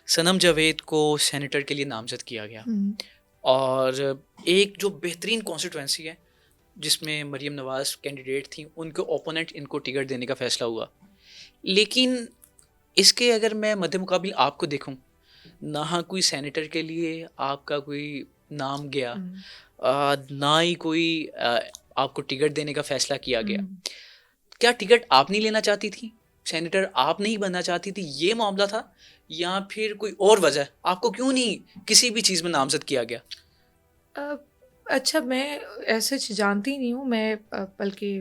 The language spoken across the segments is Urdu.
سنم جاوید کو سینیٹر کے لیے نامزد کیا گیا اور ایک جو بہترین کانسٹیٹوینسی ہے جس میں مریم نواز کینڈیڈیٹ تھیں ان کے اوپوننٹ ان کو ٹکٹ دینے کا فیصلہ ہوا. لیکن اس کے اگر میں مد مقابل آپ کو دیکھوں, نہ کوئی سینیٹر کے لیے آپ کا کوئی نام گیا, نہ ہی کوئی آپ کو ٹکٹ دینے کا فیصلہ کیا گیا. کیا ٹکٹ آپ نہیں لینا چاہتی تھی, سینیٹر آپ نہیں بننا چاہتی تھی, یہ معاملہ تھا, یا پھر کوئی اور وجہ آپ کو کیوں نہیں کسی بھی چیز میں نامزد کیا گیا؟ اچھا, میں ایسے جانتی نہیں ہوں میں, بلکہ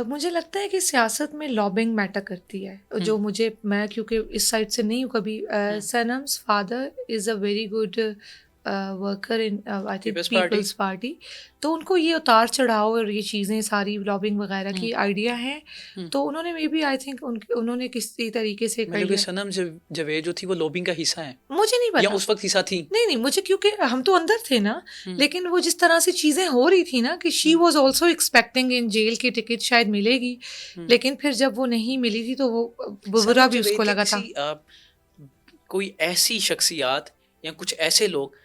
مجھے لگتا ہے کہ سیاست میں لابنگ میٹر کرتی ہے. جو میں کیونکہ اس سائڈ سے نہیں ہوں کبھی. سنم's father is a very good worker in I think Peoples Party, تو ان کو یہ اتار چڑھاؤ اور یہ چیزیں ساری لابنگ وغیرہ کی آئیڈیا ہیں, تو انہوں نے مے بی آئی تھنک انہوں نے کسی طریقے سے کر لیا. سنم جاوید جو تھی وہ لابنگ کا حصہ ہے, مجھے نہیں پتا یا اس وقت حصہ تھی. نہیں مجھے, کیونکہ ہم تو اندر تھے نا, لیکن وہ جس طرح سے چیزیں ہو رہی تھی نا کہ شی واز آلسو ایکسپیکٹنگ ان جیل کی ٹکٹ شاید ملے گی, لیکن پھر جب وہ نہیں ملی تھی تو وہ برا بھی اس کو لگا تھا. کوئی ایسی شخصیات یا کچھ ایسے لوگ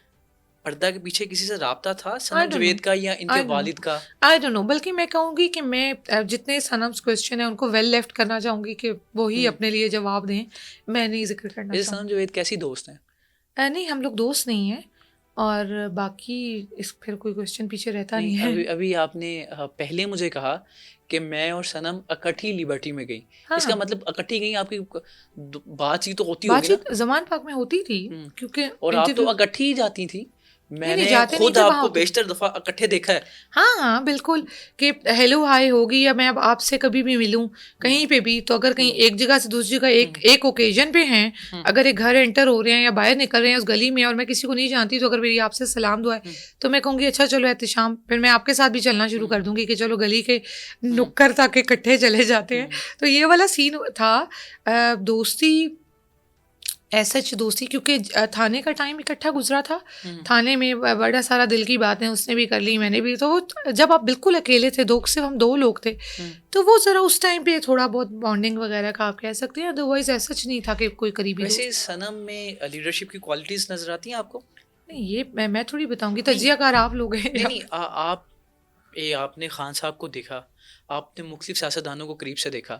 پردہ کے پیچھے کسی سے رابطہ تھا سنم جاوید کا یا ان کے والد کا؟ آئی ڈونٹ نو, بلکہ میں کہوں گی کہ میں جتنے سنم's کوسچن ہیں ان کو ویل لیفٹ کرنا چاہوں گی کہ وہی اپنے لیے جواب دیں, میں نہیں ذکر کرنا چاہوں. سنم جاوید کیسی دوست ہیں؟ نہیں, ہم لوگ دوست نہیں ہیں, اور باقی اس پھر کوئی کوسچن پیچھے رہتا نہیں ہے. ابھی آپ نے پہلے مجھے کہا کہ میں اور سنم اکٹھی لیبرٹی میں گئی, اس کا مطلب اکٹھی گئی, آپ کی بات چیت تو ہوتی ہوگی نا؟ زمان پاک میں ہوتی تھی, کیونکہ اور آپ تو اکٹھی ہی جاتی تھی, میں نے خود آپ کو بیشتر دفعہ اکٹھے دیکھا ہے. ہاں بالکل, کہ ہیلو ہائی ہوگی, یا میں اب آپ سے کبھی بھی ملوں کہیں پہ بھی, تو اگر کہیں ایک جگہ سے دوسری جگہ ایک اوکیزن پہ ہیں, اگر ایک گھر انٹر ہو رہے ہیں یا باہر نکل رہے ہیں اس گلی میں, اور میں کسی کو نہیں جانتی, تو اگر میری آپ سے سلام دعا ہے تو میں کہوں گی اچھا چلو احتشام, پھر میں آپ کے ساتھ بھی چلنا شروع کر دوں گی کہ چلو گلی کے نکر تک اکٹھے چلے جاتے ہیں. تو یہ والا سین تھا. دوستی ایسا دوستی, کیونکہ تھانے کا ٹائم اکٹھا گزرا تھا, تھانے میں بڑا سارا دل کی باتیں اس نے بھی کر لی, میں نے بھی. تو جب آپ بالکل اکیلے تھے, صرف ہم 2 لوگ تھے, تو وہ ذرا اس ٹائم پہ تھوڑا بہت بانڈنگ وغیرہ کا آپ کہہ سکتے ہیں, ادروائز ایسا نہیں تھا کہ کوئی قریبی. ویسے سنم میں لیڈرشپ کی کوالٹیز نظر آتی ہیں آپ کو؟ نہیں, یہ میں تھوڑی بتاؤں گی, تجزیہ کار آپ لوگ ہیں. نہیں, آپ نے خان صاحب کو دیکھا, آپ نے مختلف سیاستدانوں کو قریب سے دیکھا,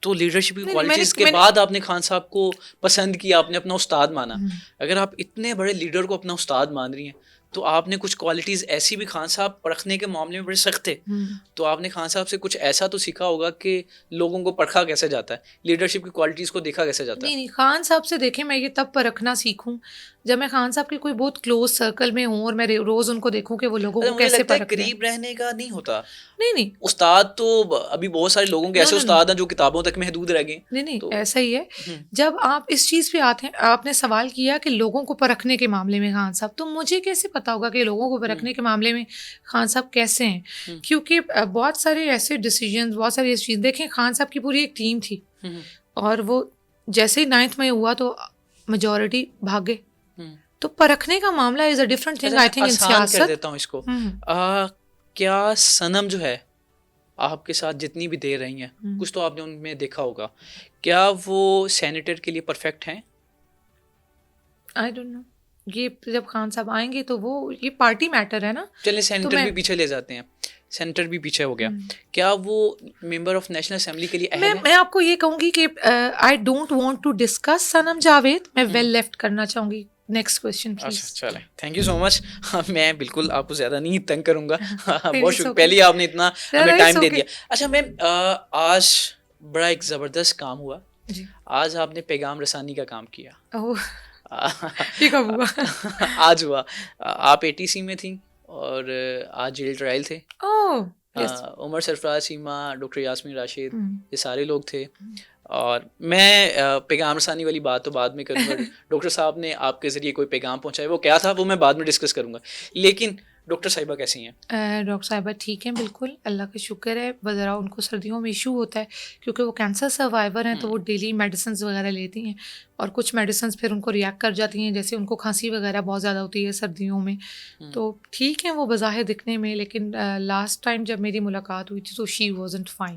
تو لیڈرشپ کی کوالٹیز کے بعد آپ نے خان صاحب کو پسند کیا, آپ نے اپنا استاد مانا. اگر آپ اتنے بڑے لیڈر کو اپنا استاد مان رہی ہیں, تو آپ نے کچھ کوالٹیز ایسی بھی, خان صاحب پرکھنے کے معاملے میں بڑے سخت تھے, تو آپ نے خان صاحب سے کچھ ایسا تو سیکھا ہوگا کہ لوگوں کو پرکھا کیسے جاتا ہے, لیڈرشپ کی کوالٹیز کو دیکھا کیسے جاتا ہے. نہیں, خان صاحب سے دیکھیں, میں یہ تب پرکھنا سیکھوں جب میں خان صاحب کے کوئی بہت کلوز سرکل میں ہوں, اور میں روز ان کو دیکھوں کہ وہ لوگوں کو کیسے پرکھتے ہیں. قریب رہنے کا نہیں ہوتا. نہیں, استاد تو ابھی بہت سارے لوگوں کے ایسے استاد ہیں جو کتابوں تک محدود رہ گئے. نہیں, ایسا ہی ہے. جب آپ اس چیز پہ آتے ہیں, آپ نے سوال کیا کہ لوگوں کو پرکھنے کے معاملے میں خان صاحب, تو مجھے کیسے پتا ہوگا کہ لوگوں کو پرکھنے کے معاملے میں خان صاحب کیسے ہیں, کیونکہ بہت سارے ایسے ڈیسیجنز, بہت ساری ایسی چیز دیکھیں, خان صاحب کی پوری ایک ٹیم تھی, اور وہ جیسے ہی 9th میں ہوا تو میجورٹی بھاگے, تو پرکھنے کا معاملہ is a different thing. I think ان سیاست کر دیتا ہوں اس کو. کیا سنم جو ہے آپ کے ساتھ جتنی بھی دیر رہی ہیں, کچھ تو آپ نے ان میں دیکھا ہوگا, کیا وہ سینیٹر کے لیے پرفیکٹ ہیں؟ آئی ڈونٹ نو, یہ جب خان صاحب آئیں گے تو وہ, یہ پارٹی میٹر ہے نا. چلیں سینیٹر بھی پیچھے لے جاتے ہیں, سینیٹر بھی پیچھے ہو گیا, کیا وہ ممبر آف نیشنل اسمبلی کے لیے اہل ہیں؟ میں آپ کو یہ کہوں گی کہ I don't want to discuss Sanam Javed, میں ویل لیفٹ کرنا چاہوں گی. Next question please. اچھا چلیں, تھینک یو سو مچ. میں بالکل آپ کو زیادہ نہیں تنگ کروں گا, بہت شکریہ, پہلے آپ نے اتنا ہمیں ٹائم دے دیا. اچھا میم, آج بڑا ایک زبردست کام ہوا, آج آپ نے پیغام رسانی کا کام کیا. آج ہوا, آپ ATC میں تھیں اور آج جیل ٹرائل تھے. عمر سرفراز چیمہ, ڈاکٹر یاسمین راشد, یہ سارے لوگ تھے. اور میں پیغام رسانی والی بات تو بعد میں کروں گا, ڈاکٹر صاحب نے آپ کے ذریعے کوئی پیغام پہنچایا, وہ کیا تھا وہ میں بعد میں ڈسکس کروں گا. لیکن ڈاکٹر صاحبہ کیسی ہیں؟ ڈاکٹر صاحبہ ٹھیک ہیں بالکل, اللہ کا شکر ہے. ذرا ان کو سردیوں میں ایشو ہوتا ہے کیونکہ وہ کینسر سروائیور ہیں, تو وہ ڈیلی میڈیسنز وغیرہ لیتی ہیں, اور کچھ میڈیسنز پھر ان کو ریئیکٹ کر جاتی ہیں, جیسے ان کو کھانسی وغیرہ بہت زیادہ ہوتی ہے سردیوں میں. تو ٹھیک ہیں وہ بظاہر دکھنے میں, لیکن لاسٹ ٹائم جب میری ملاقات ہوئی تھی تو شی وازنٹ فائن.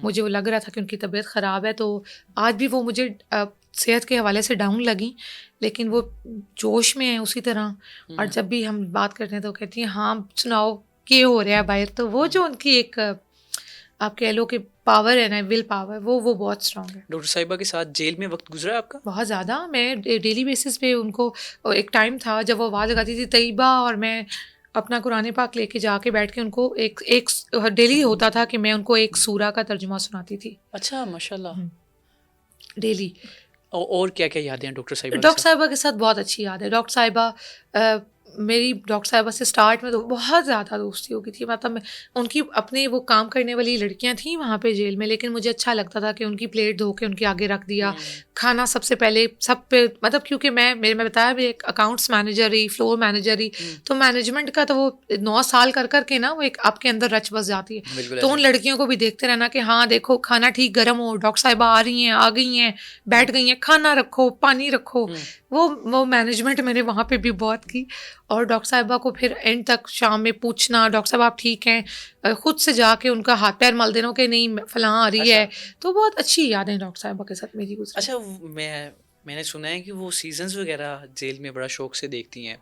مجھے وہ لگ رہا تھا کہ ان کی طبیعت خراب ہے. تو آج بھی وہ مجھے صحت کے حوالے سے ڈاؤن لگیں، لیکن وہ جوش میں ہیں اسی طرح. اور جب بھی ہم بات کرتے ہیں تو کہتی ہیں ہاں سناؤ کیا ہو رہا ہے باہر. تو وہ جو ان کی ایک آپ کہہ لو کہ پاور ہے نا، ول پاور، وہ بہت اسٹرانگ ہے. ڈاکٹر صاحبہ کے ساتھ جیل میں وقت گزرا آپ کا؟ بہت زیادہ. میں ڈیلی بیسس پہ ان کو، ایک ٹائم تھا جب وہ آواز لگاتی تھی طیبہ، اور میں اپنا قرآن پاک لے کے جا کے بیٹھ کے ان کو ایک ڈیلی ہوتا تھا کہ میں ان کو ایک سورہ کا ترجمہ سناتی تھی. اچھا ماشاء اللہ. ڈیلی. اور کیا کیا یادیں ہیں ڈاکٹر صاحبہ؟ ڈاکٹر صاحبہ کے ساتھ بہت اچھی یاد ہے. ڈاکٹر صاحبہ میری ڈاکٹر صاحبہ سے اسٹارٹ میں تو بہت زیادہ دوستی ہو گئی تھی. مطلب ان کی اپنے وہ کام کرنے والی لڑکیاں تھیں وہاں پہ جیل میں، لیکن مجھے اچھا لگتا تھا کہ ان کی پلیٹ دھو کے ان کے آگے رکھ دیا کھانا سب سے پہلے سب پہ. مطلب کیونکہ میں بتایا بھی ایک اکاؤنٹس مینیجر ہی، فلور مینیجر ہی، تو مینجمنٹ کا تو وہ 9 سال کر کے نا وہ ایک آپ کے اندر رچ بس جاتی ہے. تو ان لڑکیوں کو بھی دیکھتے رہنا کہ ہاں دیکھو کھانا ٹھیک گرم ہو، ڈاکٹر صاحبہ آ رہی ہیں، آ گئی ہیں، بیٹھ گئی ہیں، کھانا رکھو، پانی رکھو. وہ مینجمنٹ میں نے وہاں پہ بھی بہت کی. اور ڈاکٹر صاحبہ کو پھر اینڈ تک شام میں پوچھنا ڈاکٹر صاحب آپ ٹھیک ہیں، خود سے جا کے ان کا ہاتھ پیر مل دینا کہ نہیں فلاں آ رہی ہے. تو بہت اچھی یادیں ڈاکٹر صاحبہ کے ساتھ میری گزری. اچھا میں نے سنا ہے کہ وہ سیزنز وغیرہ جیل میں بڑا شوق سے دیکھتی ہیں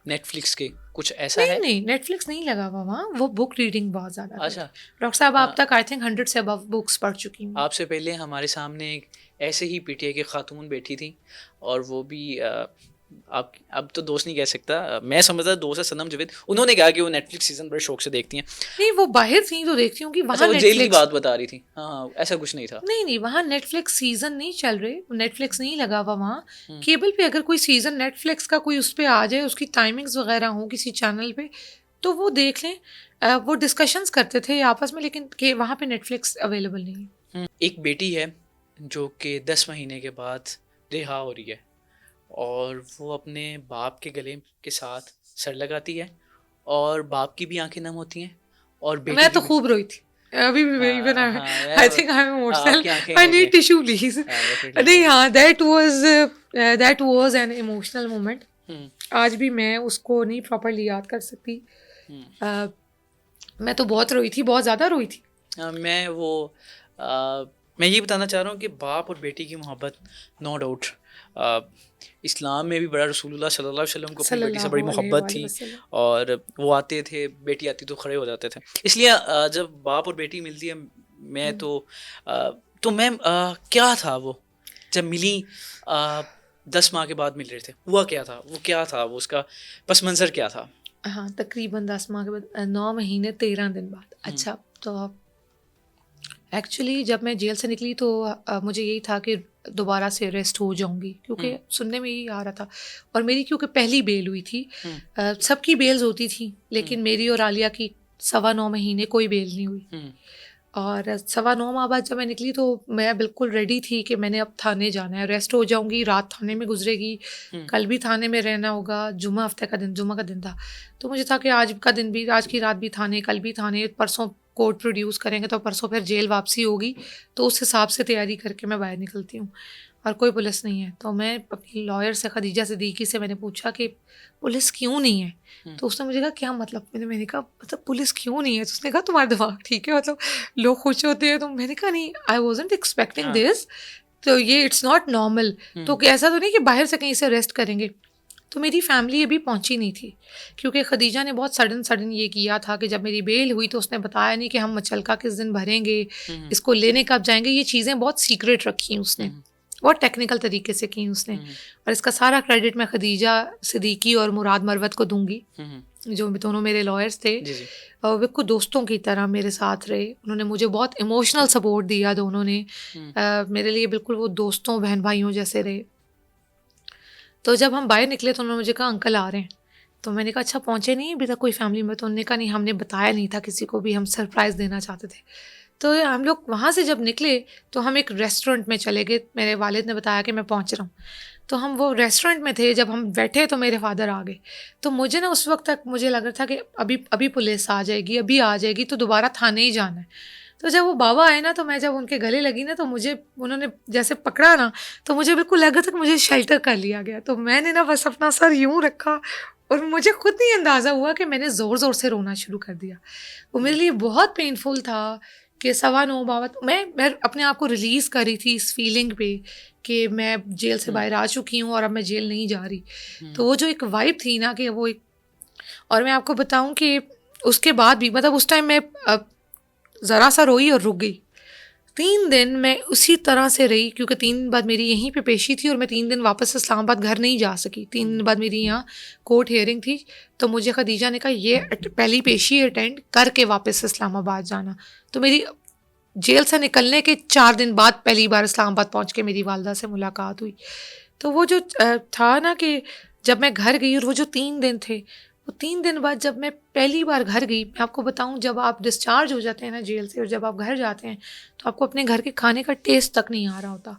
نیٹ فلکس کے، کچھ ایسا ہے؟ نہیں نیٹ فلکس نہیں لگا ہوا وہاں، وہ بک ریڈنگ بہت زیادہ. اچھا ڈاکٹر صاحب آپ تک آئی تھنک 100 سے ابو بکس پڑھ چکی ہوں. آپ سے پہلے ہمارے سامنے ایک ایسے ہی پی ٹی آئی کی خاتون بیٹھی تھی، اور وہ بھی آپ اب تو دوست نہیں کہہ سکتا، میں سمجھتا دوست ہے، سنم جاوید. انہوں نے کہا کہ وہ نیٹ فلکس سیزن بڑے شوق سے دیکھتی ہیں. نہیں وہ باہر تھیں تو دیکھتی ہوں کہ وہاں وہ جیل کی بات بتا رہی تھی. ہاں ایسا کچھ نہیں تھا. نہیں وہاں نیٹ فلکس سیزن نہیں چل رہے، نیٹ فلکس نہیں لگا ہوا وہاں. کیبل پہ اگر کوئی سیزن نیٹ فلکس کا کوئی اس پہ آ جائے، اس کی ٹائمنگز وغیرہ ہوں کسی چینل پہ، تو وہ دیکھ لیں. وہ ڈسکشنز کرتے تھے آپس میں، لیکن کہ وہاں پہ نیٹ فلکس اویلیبل نہیں ہے. ایک بیٹی ہے جو کہ 10 مہینے کے بعد رہا ہو رہی ہے، اور وہ اپنے باپ کے گلے کے ساتھ سر لگاتی ہے، اور باپ کی بھی آنکھیں نم ہوتی ہیں، اور بیٹی میں تو خوب روئی تھی ابھی بھی. I think I'm emotional. I need tissue please. نہیں ہاں that was an emotional moment. آج بھی میں اس کو نہیں پراپرلی یاد کر سکتی. میں تو بہت روئی تھی، بہت زیادہ روئی تھی. میں یہ بتانا چاہ رہا ہوں کہ باپ اور بیٹی کی محبت نو ڈاؤٹ اسلام میں بھی بڑا، رسول اللہ صلی اللہ علیہ وسلم کو اپنی بیٹی سے بڑی محبت تھی، اور وہ آتے تھے بیٹی آتی تو کھڑے ہو جاتے تھے. اس لیے جب باپ اور بیٹی ملتی ہے، میں تو میم کیا تھا وہ جب ملی 10 ماہ کے بعد مل رہے تھے، ہوا کیا تھا، وہ کیا تھا، وہ اس کا پس منظر کیا تھا؟ ہاں تقریباً 10 ماہ کے بعد 9 مہینے 13 دن بعد. اچھا تو ایکچولی جب میں جیل سے نکلی تو مجھے یہی تھا کہ دوبارہ سے ریسٹ ہو جاؤں گی، کیونکہ سننے میں یہی آ رہا تھا. اور میری کیونکہ پہلی بیل ہوئی تھی، سب کی بیلز ہوتی تھیں لیکن میری اور عالیہ کی 9.25 مہینے کوئی بیل نہیں ہوئی. اور 9.25 ماہ بعد جب میں نکلی تو میں بالکل ریڈی تھی کہ میں نے اب تھانے جانا ہے، ریسٹ ہو جاؤں گی، رات تھانے میں گزرے گی، کل بھی تھانے میں رہنا ہوگا. جمعہ ہفتے کا دن، جمعہ کا دن تھا، تو مجھے تھا کہ آج کا دن بھی، آج کی رات بھی تھانے، کل بھی تھانے، پرسوں کورٹ پروڈیوس کریں گے تو پرسوں پھر جیل واپسی ہوگی. تو اس حساب سے تیاری کر کے میں باہر نکلتی ہوں، اور کوئی پولیس نہیں ہے. تو میں اپنی لائر سے، خدیجہ صدیقی سے، میں نے پوچھا کہ پولیس کیوں نہیں ہے؟ تو اس نے مجھے کہا کیا مطلب؟ میں نے کہا مطلب پولیس کیوں نہیں ہے؟ تو اس نے کہا تمہارا دماغ ٹھیک ہے، مطلب لوگ خوش ہوتے ہیں. تو میں نے کہا نہیں، آئی وازنٹ ایکسپیکٹنگ دس، تو یہ اٹس ناٹ نارمل. تو ایسا تو نہیں کہ باہر سے کہیں سے ریسٹ کریں گے. تو میری فیملی ابھی پہنچی نہیں تھی، کیونکہ خدیجہ نے بہت سڈن یہ کیا تھا کہ جب میری بیل ہوئی تو اس نے بتایا نہیں کہ ہم مچلکا کس دن بھریں گے، اس کو لینے کب جائیں گے. یہ چیزیں بہت سیکریٹ رکھی اس نے، بہت ٹیکنیکل طریقے سے کی اس نے. اور اس کا سارا کریڈٹ میں خدیجہ صدیقی اور مراد مروت کو دوں گی، جو دونوں میرے لائرس تھے. اور وہ کچھ دوستوں کی طرح میرے ساتھ رہے، انہوں نے مجھے بہت ایموشنل سپورٹ دیا. دونوں نے میرے لیے بالکل وہ دوستوں بہن بھائیوں جیسے رہے. تو جب ہم باہر نکلے تو انہوں نے مجھے کہا انکل آ رہے ہیں. تو میں نے کہا اچھا پہنچے نہیں ابھی تک کوئی فیملی میں؟ تو انہوں نے کہا نہیں، ہم نے بتایا نہیں تھا کسی کو بھی، ہم سرپرائز دینا چاہتے تھے. تو ہم لوگ وہاں سے جب نکلے تو ہم ایک ریسٹورنٹ میں چلے گئے. میرے والد نے بتایا کہ میں پہنچ رہا ہوں. تو ہم وہ ریسٹورنٹ میں تھے، جب ہم بیٹھے تو میرے فادر آ گئے. تو مجھے نا اس وقت تک مجھے لگ رہا تھا کہ ابھی پولیس آ جائے گی، ابھی آ جائے گی تو دوبارہ تھانے ہی جانا ہے. تو جب وہ بابا آئے نا تو میں جب ان کے گلے لگی نا تو مجھے انہوں نے جیسے پکڑا نا تو مجھے بالکل لگا تھا کہ مجھے شیلٹر کر لیا گیا. تو میں نے نا بس اپنا سر یوں رکھا اور مجھے خود نہیں اندازہ ہوا کہ میں نے زور زور سے رونا شروع کر دیا. وہ میرے لیے بہت پینفل تھا کہ 9:15 بابت میں اپنے آپ کو ریلیز کر رہی تھی اس فیلنگ پہ کہ میں جیل سے باہر آ چکی ہوں اور اب میں جیل نہیں جا رہی. تو وہ جو ایک وائب تھی نا کہ وہ ایک، اور میں آپ کو بتاؤں کہ اس کے بعد بھی مطلب اس ٹائم میں ذرا سا روئی اور رک گئی. 3 دن میں اسی طرح سے رہی، کیونکہ 3 دن بعد میری یہیں پہ پیشی تھی اور میں 3 دن واپس اسلام آباد گھر نہیں جا سکی. 3 دن بعد میری یہاں کورٹ ہیئرنگ تھی، تو مجھے خدیجہ نے کہا یہ پہلی پیشی اٹینڈ کر کے واپس اسلام آباد جانا. تو میری جیل سے نکلنے کے 4 دن بعد پہلی بار اسلام آباد پہنچ کے میری والدہ سے ملاقات ہوئی. تو وہ جو تھا نا کہ جب میں گھر گئی اور وہ جو 3 دن تھے، وہ 3 دن بعد جب میں پہلی بار گھر گئی، میں آپ کو بتاؤں جب آپ ڈسچارج ہو جاتے ہیں نا جیل سے اور جب آپ گھر جاتے ہیں تو آپ کو اپنے گھر کے کھانے کا ٹیسٹ تک نہیں آ رہا ہوتا.